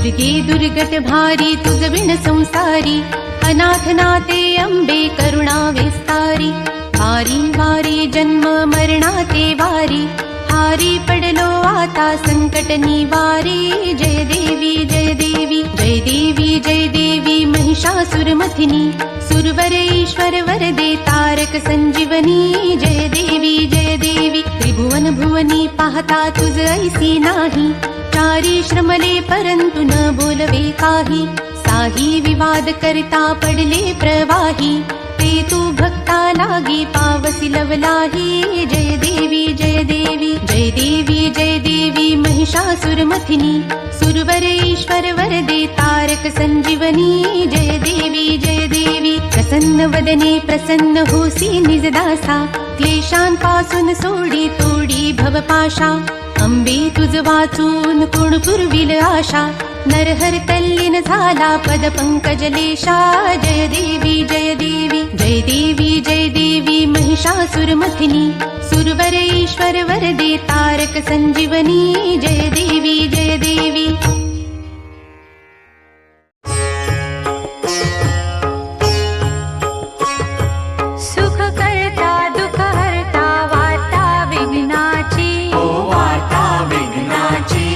दुर्गे दुर्गट भारी तुझ विण संसारी, अनाथ नाते अंबे करुणा विस्तारी। वारी वारी जन्म मरणाते वारी, हारी पडलो आता संकट निवारी। जय देवी जय देवी जय देवी जय देवी महिषासुरमथिनी, सुरवर ईश्वर वरदे तारक संजीवनी। जय देवी जय देवी त्रिभुवन भुवनी, पाहता तुझ ऐसी नाही। चारी श्रमले परंतु न बोलवे काही, साही विवाद करता पडले प्रवाही। ते तू भक्ता लागी पावसी लवलाही। जय देवी जय देवी जय देवी जय देवी महिषासुरमथिनी, सुरवर ईश्वर वरदे तारक संजीवनी। जय देवी जय देवी प्रसन्न वदने प्रसन्न होसी निजदासा, क्लेशांपासून सोडी तोडी भवपाशा। अंबे तुझ वाचून कोण पुरविल आशा, नरहर तल्लीन झाला पद पंकजलेशा। जय देवी जय देवी जय देवी जय देवी महिषासुरमथिनी, सुरवर ईश्वर वरदे तारक संजीवनी। जय देवी जय देवी सुख करता दुःख हरता, वार्ता विघ्नाची ओ वार्ता विघ्नाची।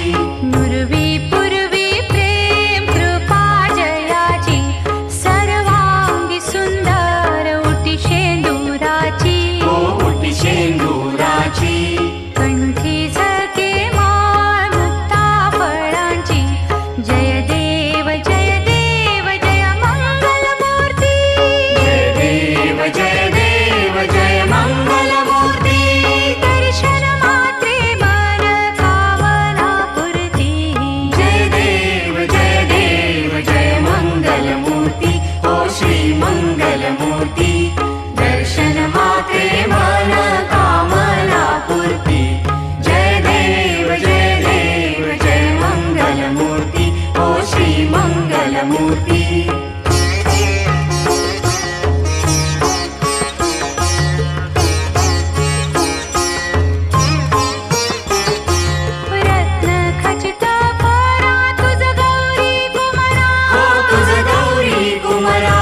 नुरवी पूर्वी प्रेम कृपा जयाची, सर्वांगी सुंदर उटी शेंदुराची ओ उटी शेंदुराची। कंठी झळके माळ मुक्ता फळांची, जय देव जय देव जय मंगलमूर्ती। जय देव जय देव जय मंगलमूर्ती। दर्शन मात्रे मन कामना पूर्ती। जय देव जय मंगलमूर्ती। ओ श्री मंगलमूर्ती, दर्शन मात्रे मन कामना पूर्ती। जय देव जय मंगलमूर्ती। ओ श्री मंगलमूर्ती। रत्न खचित परा तुझ गौरी कुमरा, हो तुझ गौरी कुमरा।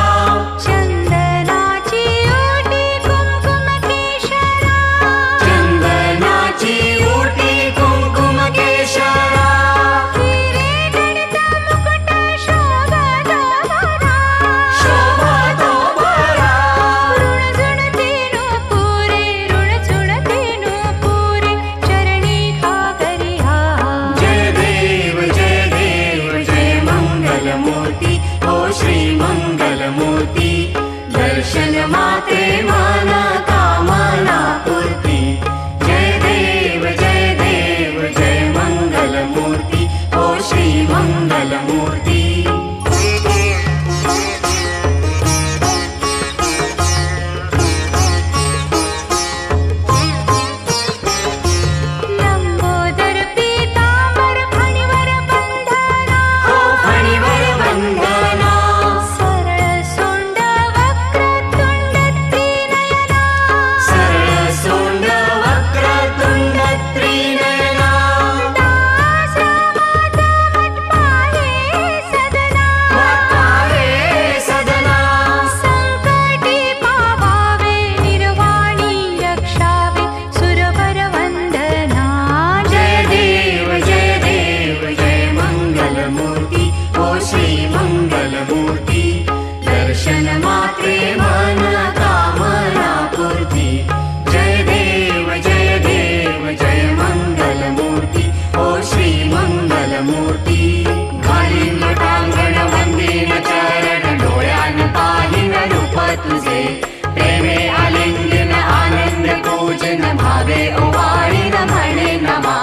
चंदनाची ओटी कुंकुम केशरा, चंदनाची ओटी कुंकुम केशरा। हिरे गणित मुकुट शोभत भरा, शोभत भरा। ऋण झुणते नुपुरे, ऋण झुणते नुपुरे, चरणी घागरिया। जय देव जय मंगलमूर्ती। ओ श्री मंगलमूर्ती, दर्शन मात्रे मन कामना पूर्ती। जय देव जय मंगलमूर्ती। ओ श्री मंगलमूर्ती। लंबोदर पीतांबर फणीवर बंधना, हो फणीवर वंदना। सरळ सोंड वक्रतुंड त्रिनयना, सरळ सोंड वक्रतुंड त्रिनयना। दास रामाचा मठ पाहे सदना, मठ पाहे सदना। संकटी पावावे निर्वाणी रक्षावे, सुरवर वंदना। जय देव जय मंगलमूर्ती। ओ श्री मंगलमूर्ती, दर्शन मात्रे मन कामना पूर्ती। जय देव जय मंगलमूर्ती। ओ श्री मंगलमूर्ती। घालीन लोटांगण वंदीन चरण, डोळ्यान पाहिन रूप तुझे। प्रेमे आलिंगन आनंद पूजन, भावे ओवाळीन म्हणे नमा।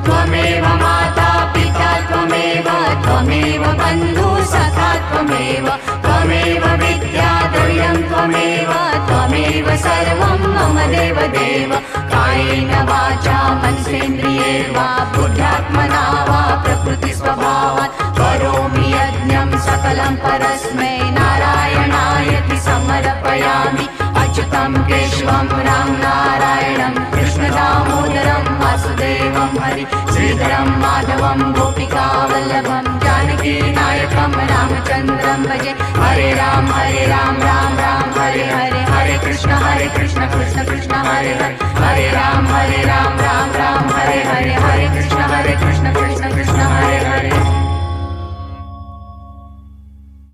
त्वमेव माता पिता त्वमेव, त्वमेव बंधु सखा त्वमेव, त्वमेव विद्या द्रव्यं त्वमेव, त्वमेव सर्वं मम देव देव। कायेन वाचा मनसेन्द्रिये वा, बुद्ध्यात्मना वा प्रकृति स्वभावात् करोमि यज्ञं सकलं परस्मै नारायणायति समर्पयामि। अच्युतं केशवं राम नारायणं, कृष्ण दामोदरं वासुदेवं हरि, श्रीधरं माधवं गोपिका वल्लभं, जानकी रामचन्द्रं भजे हरे राम राम राम हरे हरे हरे कृष्ण कृष्ण कृष्ण हरे हरे हरे राम राम राम हरे हरे